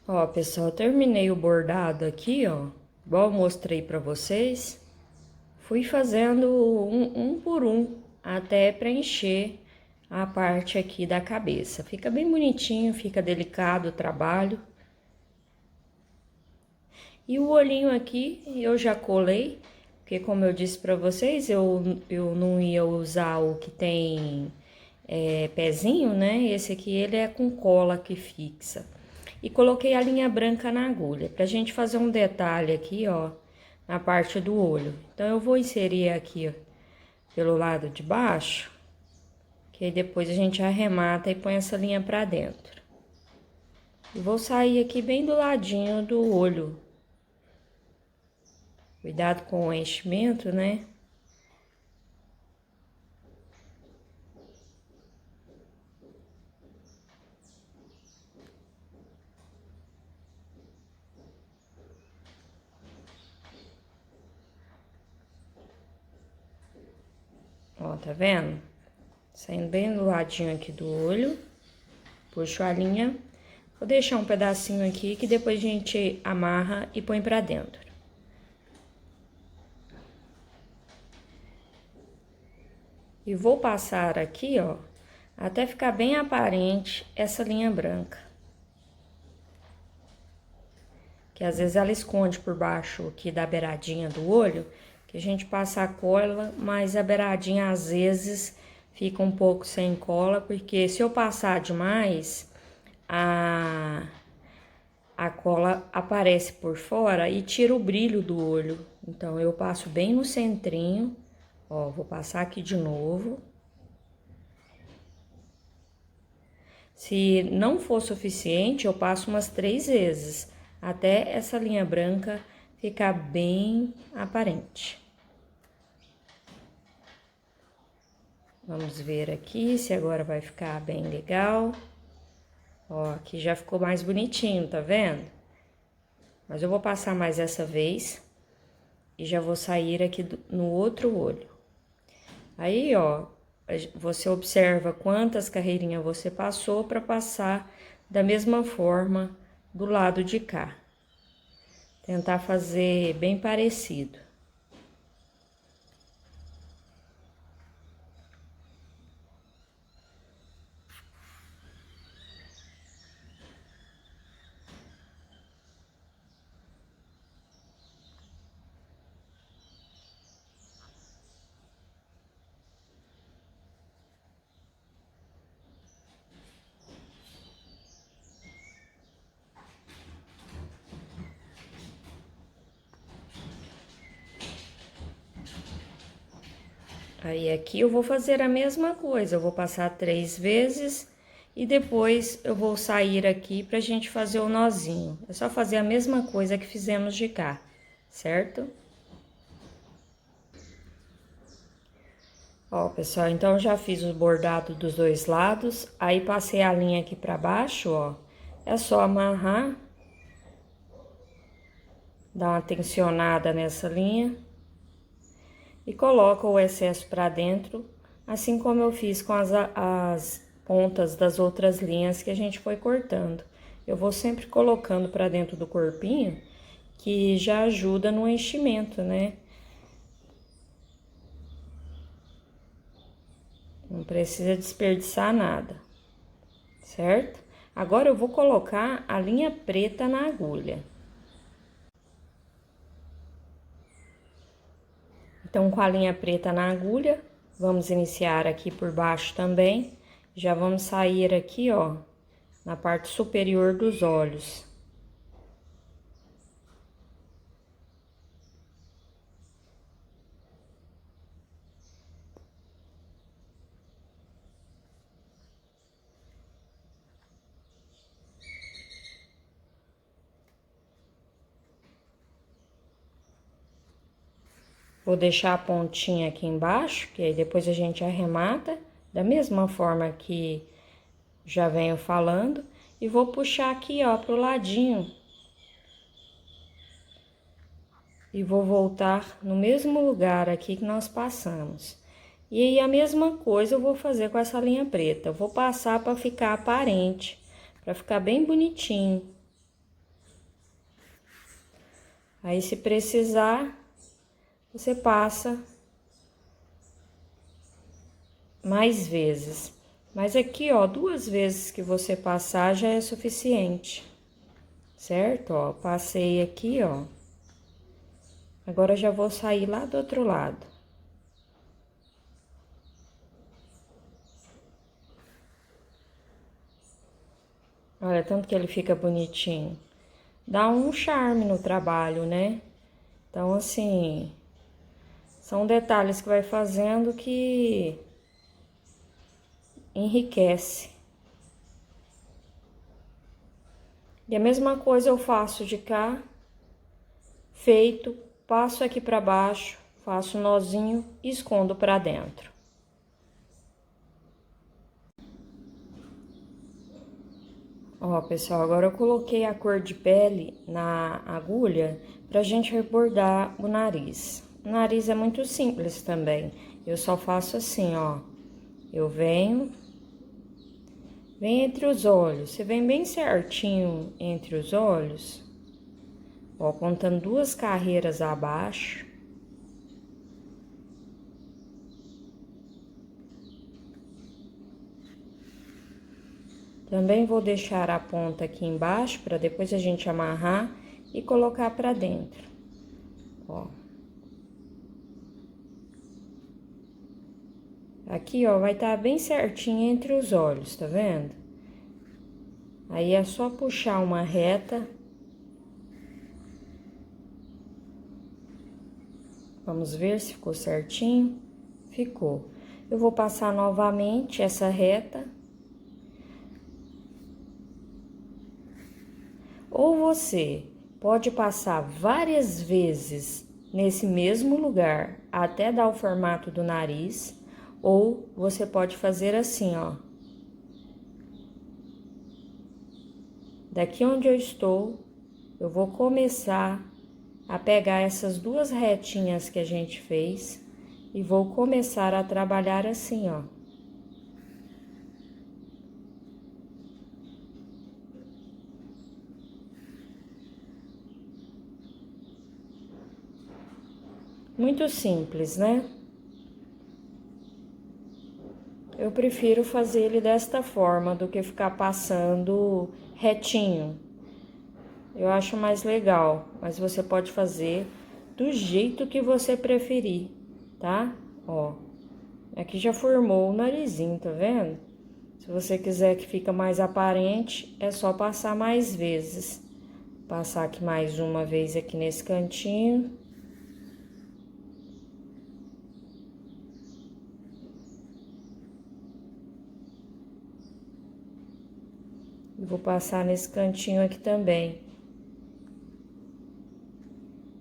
Ó, pessoal, terminei o bordado aqui, ó. Igual eu mostrei pra vocês. Fui fazendo um por um, até preencher a parte aqui da cabeça. Fica bem bonitinho, fica delicado o trabalho. E o olhinho aqui eu já colei, porque como eu disse pra vocês, eu não ia usar o que tem pezinho, né? Esse aqui ele é com cola que fixa. E coloquei a linha branca na agulha, pra gente fazer um detalhe aqui, ó, na parte do olho. Então, eu vou inserir aqui, ó, pelo lado de baixo, que aí depois a gente arremata e põe essa linha pra dentro. E vou sair aqui bem do ladinho do olho. Cuidado com o enchimento, né? Ó, tá vendo? Saindo bem do ladinho aqui do olho. Puxo a linha. Vou deixar um pedacinho aqui que depois a gente amarra e põe pra dentro. E vou passar aqui, ó, até ficar bem aparente essa linha branca. Que às vezes ela esconde por baixo aqui da beiradinha do olho, que a gente passa a cola, mas a beiradinha às vezes fica um pouco sem cola, porque se eu passar demais, a cola aparece por fora e tira o brilho do olho. Então, eu passo bem no centrinho, ó, vou passar aqui de novo. Se não for suficiente, eu passo umas 3 vezes, até essa linha branca ficar bem aparente. Vamos ver aqui se agora vai ficar bem legal. Ó, aqui já ficou mais bonitinho, tá vendo? Mas eu vou passar mais essa vez e já vou sair aqui no outro olho. Aí, ó, você observa quantas carreirinhas você passou para passar da mesma forma do lado de cá. Tentar fazer bem parecido. Aí, aqui eu vou fazer a mesma coisa, eu vou passar 3 vezes e depois eu vou sair aqui pra gente fazer o nozinho. É só fazer a mesma coisa que fizemos de cá, certo? Ó, pessoal, então já fiz o bordado dos dois lados, aí passei a linha aqui pra baixo, ó. É só amarrar, dar uma tensionada nessa linha e coloca o excesso pra dentro, assim como eu fiz com as pontas das outras linhas que a gente foi cortando. Eu vou sempre colocando pra dentro do corpinho, que já ajuda no enchimento, né? Não precisa desperdiçar nada, certo? Agora eu vou colocar a linha preta na agulha. Então, com a linha preta na agulha, vamos iniciar aqui por baixo também. Já vamos sair aqui, ó, na parte superior dos olhos. Vou deixar a pontinha aqui embaixo, que aí depois a gente arremata, da mesma forma que já venho falando. E vou puxar aqui, ó, pro ladinho. E vou voltar no mesmo lugar aqui que nós passamos. E aí, a mesma coisa eu vou fazer com essa linha preta. Eu vou passar para ficar aparente, para ficar bem bonitinho. Aí, se precisar, você passa mais vezes. Mas aqui, ó, 2 vezes que você passar já é suficiente, certo? Ó, passei aqui, ó. Agora já vou sair lá do outro lado. Olha, tanto que ele fica bonitinho. Dá um charme no trabalho, né? Então, assim, são detalhes que vai fazendo que enriquece. E a mesma coisa eu faço de cá, feito, passo aqui pra baixo, faço um nozinho e escondo pra dentro. Ó, pessoal, agora eu coloquei a cor de pele na agulha pra gente rebordar o nariz. O nariz é muito simples também. Eu só faço assim, ó. Eu venho entre os olhos. Você vem bem certinho entre os olhos. Ó, contando 2 carreiras abaixo. Também vou deixar a ponta aqui embaixo para depois a gente amarrar e colocar para dentro. Ó. Aqui, ó, vai estar bem certinho entre os olhos, tá vendo? Aí é só puxar uma reta. Vamos ver se ficou certinho. Ficou. Eu vou passar novamente essa reta. Ou você pode passar várias vezes nesse mesmo lugar até dar o formato do nariz, ou você pode fazer assim, ó. Daqui onde eu estou, eu vou começar a pegar essas 2 retinhas que a gente fez e vou começar a trabalhar assim, ó. Muito simples, né? Eu prefiro fazer ele desta forma do que ficar passando retinho. Eu acho mais legal, mas você pode fazer do jeito que você preferir, tá? Ó, aqui já formou o narizinho, tá vendo? Se você quiser que fica mais aparente, é só passar mais vezes. Passar aqui mais uma vez aqui nesse cantinho. E vou passar nesse cantinho aqui também.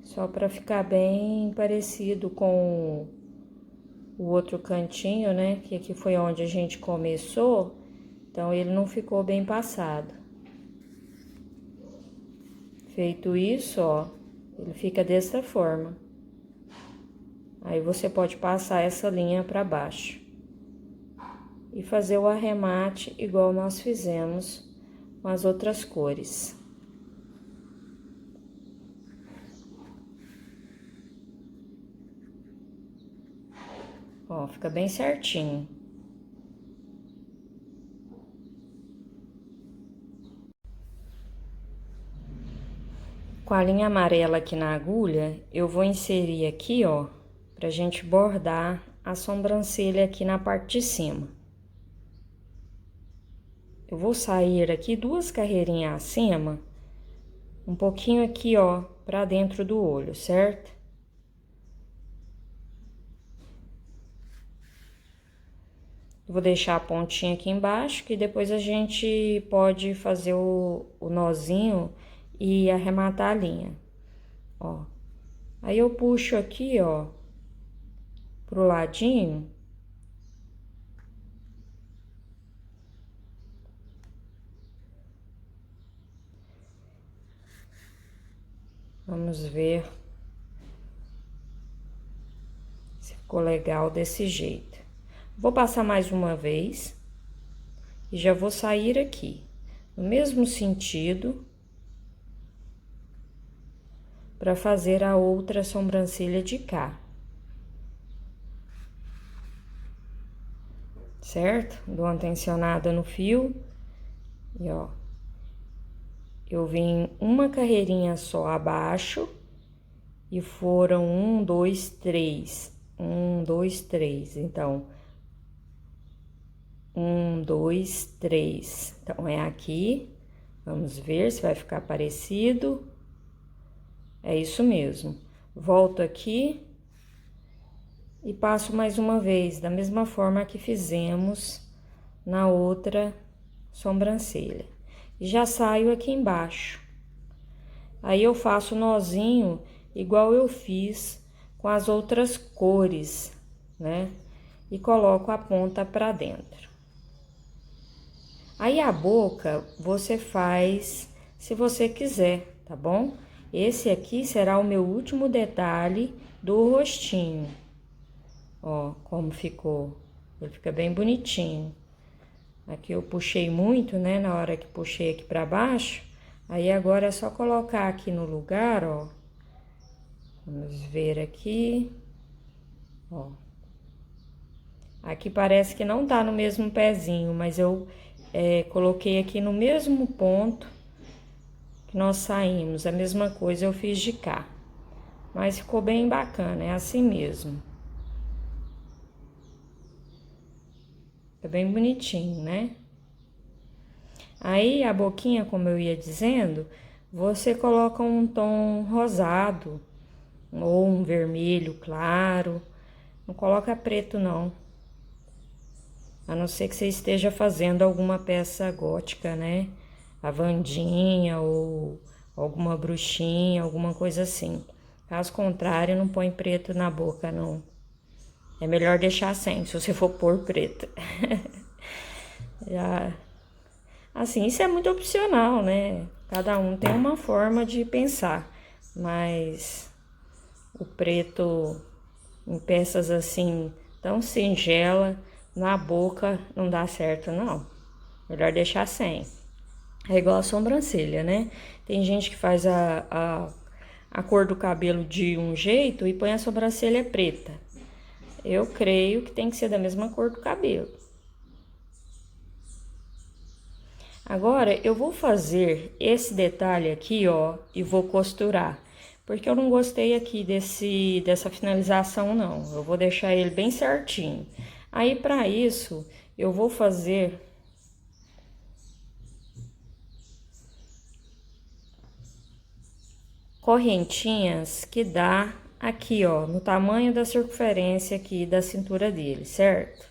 Só para ficar bem parecido com o outro cantinho, né? Que aqui foi onde a gente começou. Então, ele não ficou bem passado. Feito isso, ó, ele fica dessa forma. Aí, você pode passar essa linha para baixo. E fazer o arremate igual nós fizemos com as outras cores. Ó, fica bem certinho. Com a linha amarela aqui na agulha, eu vou inserir aqui, ó, pra gente bordar a sobrancelha aqui na parte de cima. Eu vou sair aqui 2 carreirinhas acima, um pouquinho aqui, ó, pra dentro do olho, certo? Eu vou deixar a pontinha aqui embaixo, que depois a gente pode fazer o nozinho e arrematar a linha, ó. Aí, eu puxo aqui, ó, pro ladinho. Vamos ver se ficou legal desse jeito. Vou passar mais uma vez e já vou sair aqui, no mesmo sentido, para fazer a outra sobrancelha de cá. Certo? Dou uma tensionada no fio e ó, eu vim uma carreirinha só abaixo e foram 1, 2, 3. 1, 2, 3. Então, 1, 2, 3. Então, é aqui. Vamos ver se vai ficar parecido. É isso mesmo. Volto aqui e passo mais uma vez, da mesma forma que fizemos na outra sobrancelha. E já saio aqui embaixo. Aí eu faço nozinho igual eu fiz com as outras cores, né? E coloco a ponta pra dentro. Aí a boca você faz se você quiser, tá bom? Esse aqui será o meu último detalhe do rostinho. Ó, como ficou. Ele fica bem bonitinho. Aqui eu puxei muito, né, na hora que puxei aqui pra baixo. Aí agora é só colocar aqui no lugar, ó. Vamos ver aqui. Ó. Aqui parece que não tá no mesmo pezinho, mas eu coloquei aqui no mesmo ponto que nós saímos. A mesma coisa eu fiz de cá. Mas ficou bem bacana, é assim mesmo. É bem bonitinho, né? Aí, a boquinha, como eu ia dizendo, você coloca um tom rosado ou um vermelho claro. Não coloca preto, não. A não ser que você esteja fazendo alguma peça gótica, né? A Wandinha ou alguma bruxinha, alguma coisa assim. Caso contrário, não põe preto na boca, não. É melhor deixar sem, se você for pôr preto. Já... Assim, isso é muito opcional, né? Cada um tem uma forma de pensar. Mas o preto em peças assim, tão singela, na boca não dá certo, não. Melhor deixar sem. É igual a sobrancelha, né? Tem gente que faz a cor do cabelo de um jeito e põe a sobrancelha preta. Eu creio que tem que ser da mesma cor do cabelo. Agora, eu vou fazer esse detalhe aqui, ó, e vou costurar. Porque eu não gostei aqui dessa finalização, não. Eu vou deixar ele bem certinho. Aí, pra isso, eu vou fazer... correntinhas que dá aqui, ó, no tamanho da circunferência aqui da cintura dele, certo?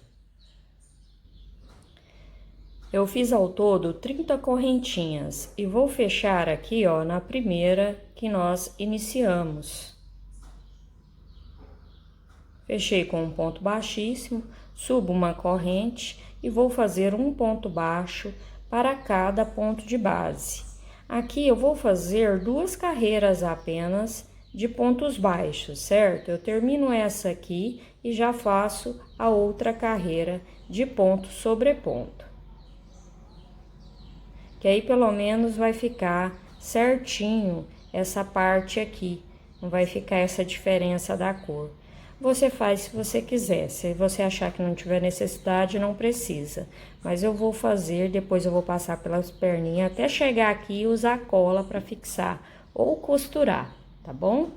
Eu fiz ao todo 30 correntinhas e vou fechar aqui, ó, na primeira que nós iniciamos. Fechei com um ponto baixíssimo, subo uma corrente e vou fazer um ponto baixo para cada ponto de base. Aqui eu vou fazer 2 carreiras apenas de pontos baixos, certo? Eu termino essa aqui e já faço a outra carreira de ponto sobre ponto. Que aí pelo menos vai ficar certinho essa parte aqui, não vai ficar essa diferença da cor. Você faz se você quiser, se você achar que não tiver necessidade, não precisa. Mas eu vou fazer, depois eu vou passar pelas perninhas até chegar aqui e usar cola para fixar ou costurar, tá bom?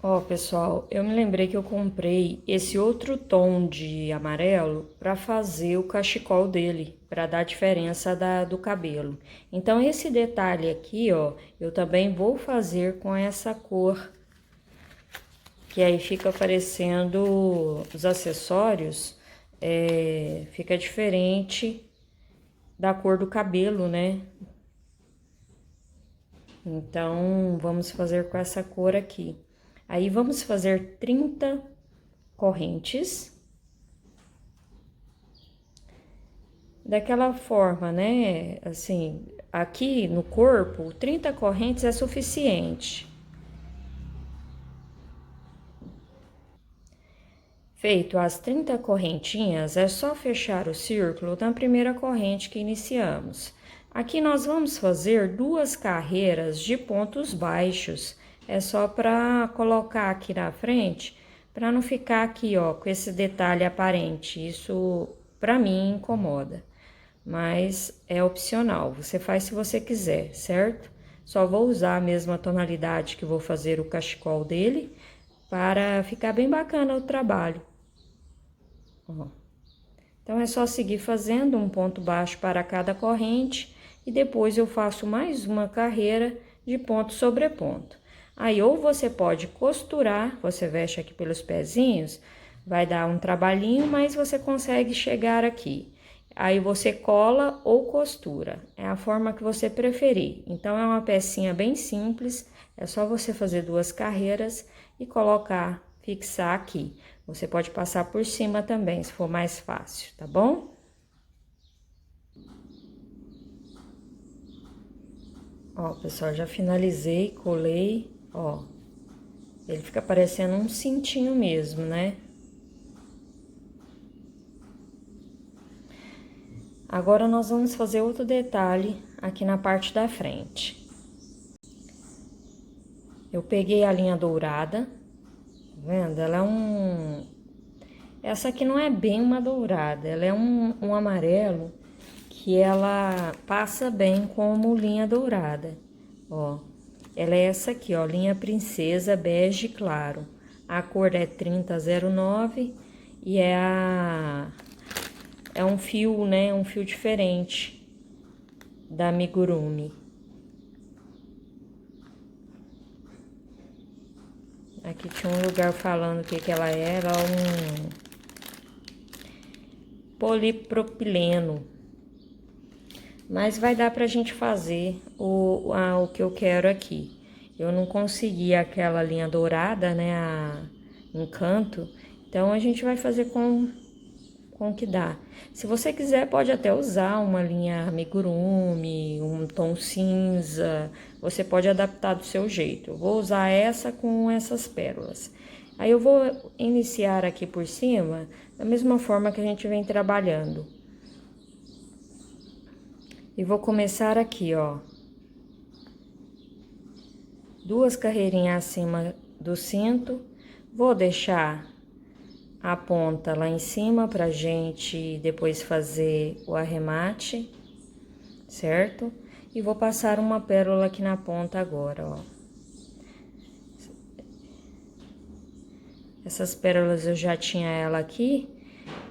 Ó, pessoal, eu me lembrei que eu comprei esse outro tom de amarelo para fazer o cachecol dele, para dar diferença do cabelo. Então, esse detalhe aqui, ó, eu também vou fazer com essa cor, que aí fica aparecendo os acessórios, fica diferente da cor do cabelo, né? Então, vamos fazer com essa cor aqui. Aí, vamos fazer 30 correntes. Daquela forma, né? Assim, aqui no corpo, 30 correntes é suficiente. Feito as 30 correntinhas, é só fechar o círculo na primeira corrente que iniciamos. Aqui nós vamos fazer 2 carreiras de pontos baixos. É só para colocar aqui na frente, para não ficar aqui, ó, com esse detalhe aparente. Isso para mim incomoda, mas é opcional. Você faz se você quiser, certo? Só vou usar a mesma tonalidade que vou fazer o cachecol dele, para ficar bem bacana o trabalho. Ó. Então, é só seguir fazendo um ponto baixo para cada corrente e depois eu faço mais uma carreira de ponto sobre ponto. Aí, ou você pode costurar, você veste aqui pelos pezinhos, vai dar um trabalhinho, mas você consegue chegar aqui. Aí, você cola ou costura, é a forma que você preferir. Então, é uma pecinha bem simples, é só você fazer 2 carreiras e colocar, fixar aqui. Você pode passar por cima também, se for mais fácil, tá bom? Ó, pessoal, já finalizei, colei, ó. Ele fica parecendo um cintinho mesmo, né? Agora, nós vamos fazer outro detalhe aqui na parte da frente. Eu peguei a linha dourada, tá vendo? Ela é Essa aqui não é bem uma dourada, ela é um amarelo que ela passa bem como linha dourada, ó. Ela é essa aqui, ó, linha princesa bege claro. A cor é 3009 e é um fio, né, um fio diferente da amigurumi. Aqui tinha um lugar falando o que ela era, um polipropileno. Mas vai dar pra gente fazer o que eu quero aqui. Eu não consegui aquela linha dourada, né, encanto. Então, a gente vai fazer com o que dá. Se você quiser, pode até usar uma linha amigurumi, um tom cinza. Você pode adaptar do seu jeito. Eu vou usar essa com essas pérolas. Aí, eu vou iniciar aqui por cima, da mesma forma que a gente vem trabalhando. E vou começar aqui, ó. 2 carreirinhas acima do cinto. Vou deixar a ponta lá em cima pra gente depois fazer o arremate, certo? E vou passar uma pérola aqui na ponta agora, ó. Essas pérolas eu já tinha ela aqui.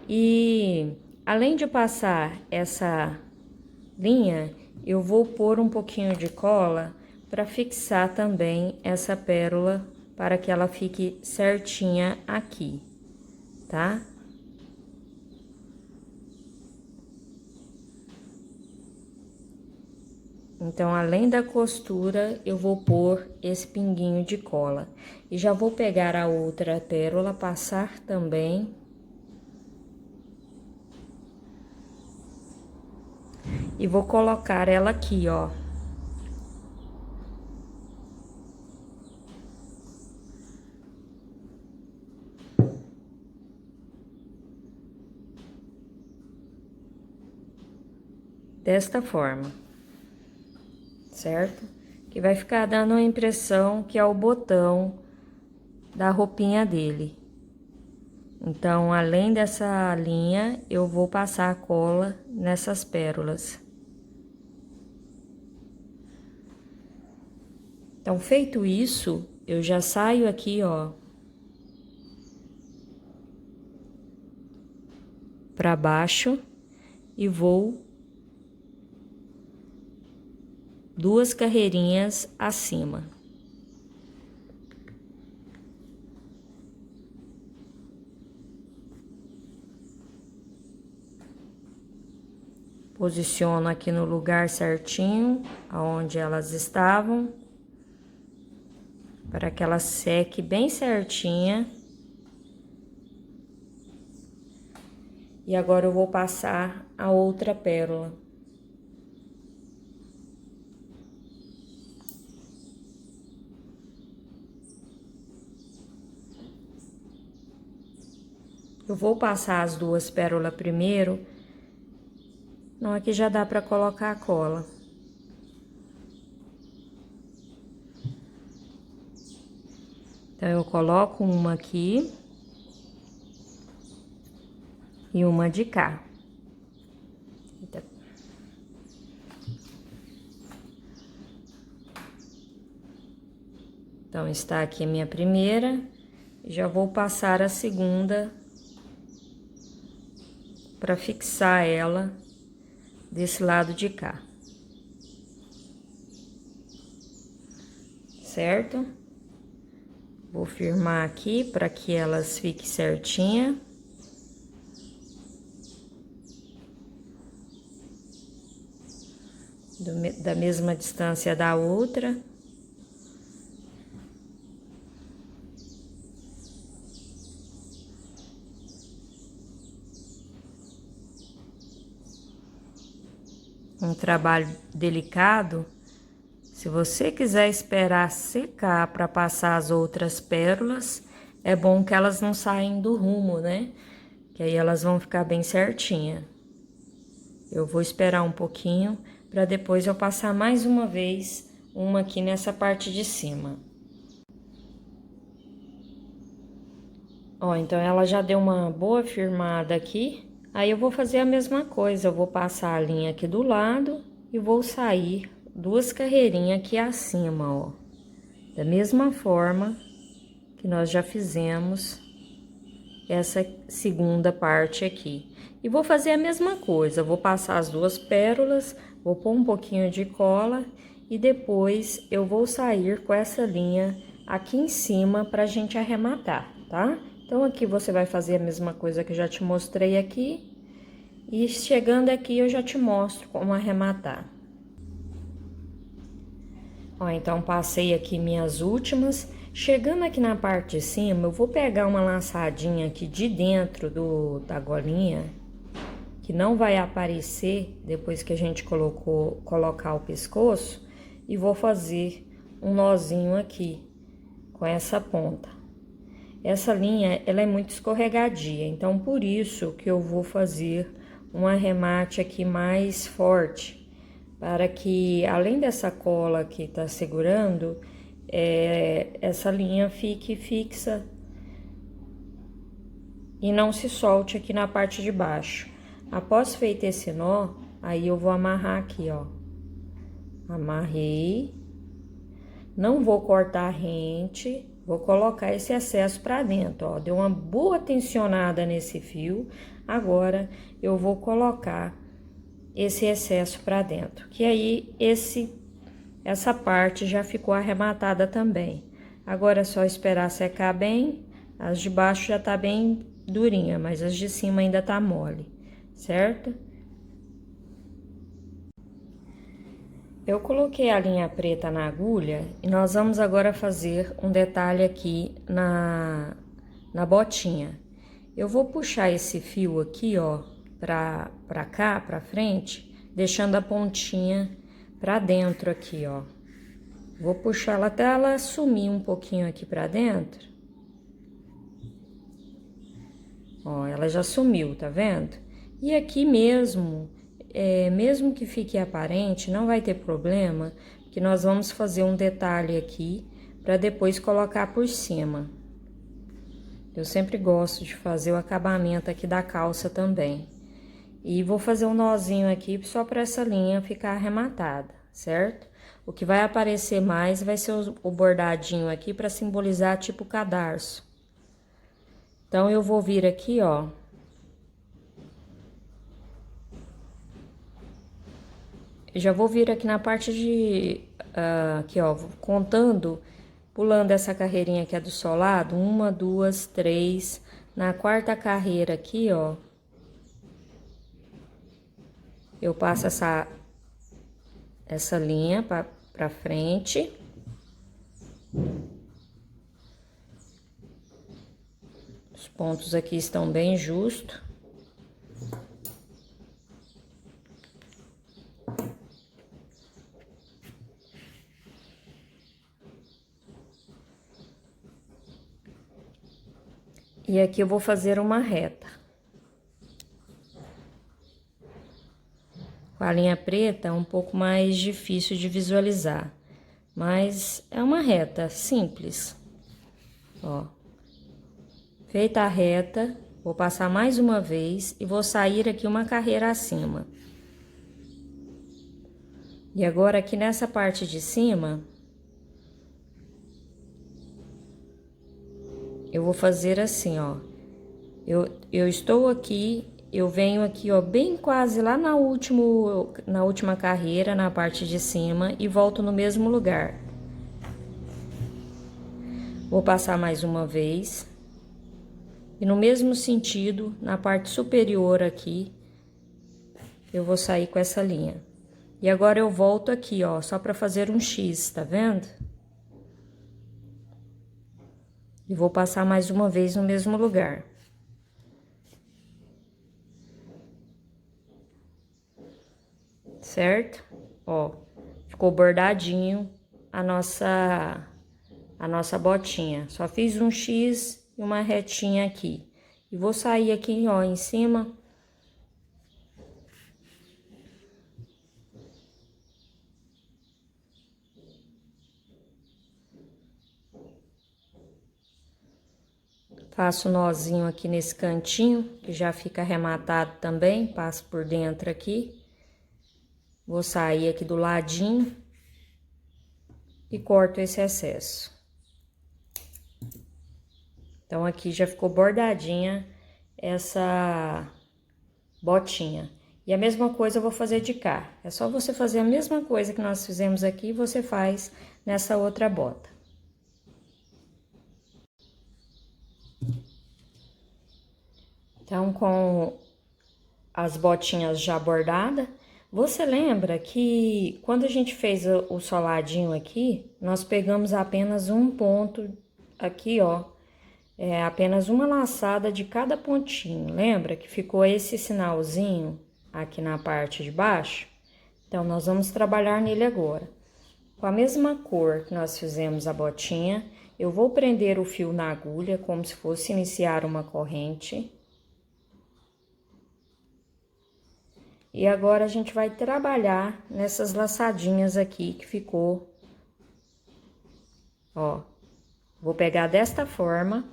E além de passar essa linha, eu vou pôr um pouquinho de cola para fixar também essa pérola para que ela fique certinha aqui, tá? Então, além da costura, eu vou pôr esse pinguinho de cola. E já vou pegar a outra pérola, passar também. E vou colocar ela aqui, ó. Desta forma, certo? Que vai ficar dando a impressão que é o botão da roupinha dele. Então, além dessa linha, eu vou passar a cola nessas pérolas. Então, feito isso, eu já saio aqui, ó, para baixo e vou 2 carreirinhas acima. Posiciono aqui no lugar certinho, aonde elas estavam, para que ela seque bem certinha. E agora eu vou passar a outra pérola. Eu vou passar as 2 pérolas primeiro, Então, aqui já dá pra colocar a cola. Então, eu coloco uma aqui e uma de cá. Então, está aqui a minha primeira, já vou passar a segunda para fixar ela desse lado de cá. Certo? Vou firmar aqui para que elas fiquem certinha. Da mesma distância da outra. Um trabalho delicado. Se você quiser esperar secar para passar as outras pérolas, é bom que elas não saem do rumo, né? Que aí elas vão ficar bem certinha. Eu vou esperar um pouquinho para depois eu passar mais uma vez uma aqui nessa parte de cima. Ó, então ela já deu uma boa firmada aqui. Aí eu vou fazer a mesma coisa, eu vou passar a linha aqui do lado e vou sair duas carreirinhas aqui acima, ó. Da mesma forma que nós já fizemos essa segunda parte aqui. E vou fazer a mesma coisa, vou passar as duas pérolas, vou pôr um pouquinho de cola e depois eu vou sair com essa linha aqui em cima pra gente arrematar, tá? Então, aqui você vai fazer a mesma coisa que eu já te mostrei aqui. E chegando aqui, eu já te mostro como arrematar. Ó, então, passei aqui minhas últimas. Chegando aqui na parte de cima, eu vou pegar uma laçadinha aqui de dentro da golinha, que não vai aparecer depois que a gente colocar o pescoço, e vou fazer um nozinho aqui com essa ponta. Essa linha, ela é muito escorregadia, então por isso que eu vou fazer um arremate aqui mais forte, para que além dessa cola que tá segurando, essa linha fique fixa e não se solte aqui na parte de baixo. Após feito esse nó, aí eu vou amarrar aqui, ó. Amarrei, não vou cortar a rente. Vou colocar esse excesso pra dentro, ó. Deu uma boa tensionada nesse fio. Agora, eu vou colocar esse excesso pra dentro. Que aí, essa parte já ficou arrematada também. Agora, é só esperar secar bem. As de baixo já tá bem durinha, mas as de cima ainda tá mole, certo? Eu coloquei a linha preta na agulha e nós vamos agora fazer um detalhe aqui na botinha. Eu vou puxar esse fio aqui, ó, pra cá, pra frente, deixando a pontinha pra dentro aqui, ó. Vou puxar ela até ela sumir um pouquinho aqui pra dentro. Ó, ela já sumiu, tá vendo? E aqui mesmo... mesmo que fique aparente, não vai ter problema, que nós vamos fazer um detalhe aqui para depois colocar por cima. Eu sempre gosto de fazer o acabamento aqui da calça também. E vou fazer um nozinho aqui só para essa linha ficar arrematada, certo? O que vai aparecer mais vai ser o bordadinho aqui para simbolizar tipo cadarço. Então, eu vou vir aqui, ó. Já vou vir aqui na parte de... aqui, ó, contando, pulando essa carreirinha aqui é do solado. 1, 2, 3. Na quarta carreira aqui, ó, eu passo essa linha pra frente. Os pontos aqui estão bem justos. E aqui eu vou fazer uma reta. Com a linha preta é um pouco mais difícil de visualizar, mas é uma reta simples. Ó, feita a reta, vou passar mais uma vez e vou sair aqui uma carreira acima. E agora aqui nessa parte de cima, eu vou fazer assim, ó. Eu estou aqui, eu venho aqui, ó, bem quase lá na última carreira, na parte de cima, e volto no mesmo lugar. Vou passar mais uma vez. E no mesmo sentido, na parte superior aqui, eu vou sair com essa linha. E agora eu volto aqui, ó, só para fazer um X, tá vendo? E vou passar mais uma vez no mesmo lugar. Certo? Ó, ficou bordadinho a nossa botinha. Só fiz um X e uma retinha aqui. E vou sair aqui, ó, em cima. Faço um nozinho aqui nesse cantinho, que já fica arrematado também, passo por dentro aqui. Vou sair aqui do ladinho e corto esse excesso. Então, aqui já ficou bordadinha essa botinha. E a mesma coisa eu vou fazer de cá. É só você fazer a mesma coisa que nós fizemos aqui, você faz nessa outra bota. Então, com as botinhas já bordadas, você lembra que quando a gente fez o soladinho aqui, nós pegamos apenas um ponto aqui, ó, apenas uma laçada de cada pontinho. Lembra que ficou esse sinalzinho aqui na parte de baixo? Então, nós vamos trabalhar nele agora. Com a mesma cor que nós fizemos a botinha, eu vou prender o fio na agulha como se fosse iniciar uma corrente. E agora a gente vai trabalhar nessas laçadinhas aqui que ficou, ó. Vou pegar desta forma.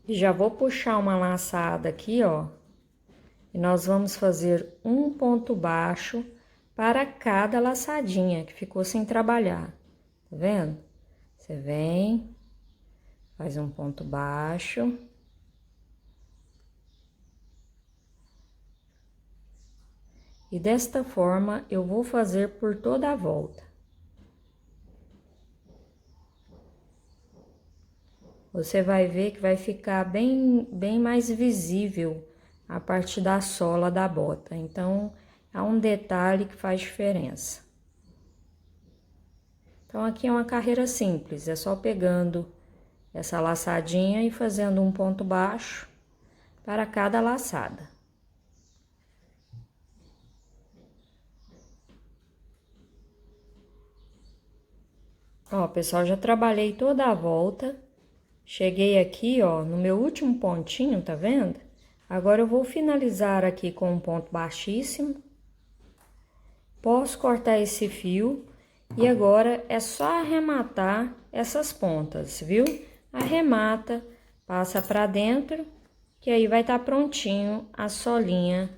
E já vou puxar uma laçada aqui, ó. E nós vamos fazer um ponto baixo para cada laçadinha que ficou sem trabalhar, tá vendo? Você vem, faz um ponto baixo. E desta forma, eu vou fazer por toda a volta. Você vai ver que vai ficar bem mais visível a parte da sola da bota. Então, é um detalhe que faz diferença. Então, aqui é uma carreira simples, é só pegando essa laçadinha e fazendo um ponto baixo para cada laçada. Ó, pessoal, já trabalhei toda a volta. Cheguei aqui, ó, no meu último pontinho, tá vendo? Agora eu vou finalizar aqui com um ponto baixíssimo. Posso cortar esse fio e agora é só arrematar essas pontas, viu? Arremata, passa pra dentro, que aí vai estar prontinho a solinha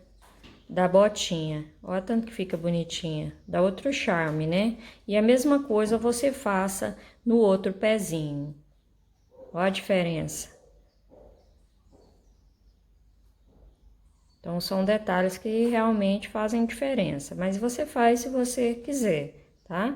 da botinha. Olha tanto que fica bonitinha, dá outro charme, né? E a mesma coisa você faça no outro pezinho. Olha a diferença. Então, são detalhes que realmente fazem diferença, mas você faz se você quiser, tá?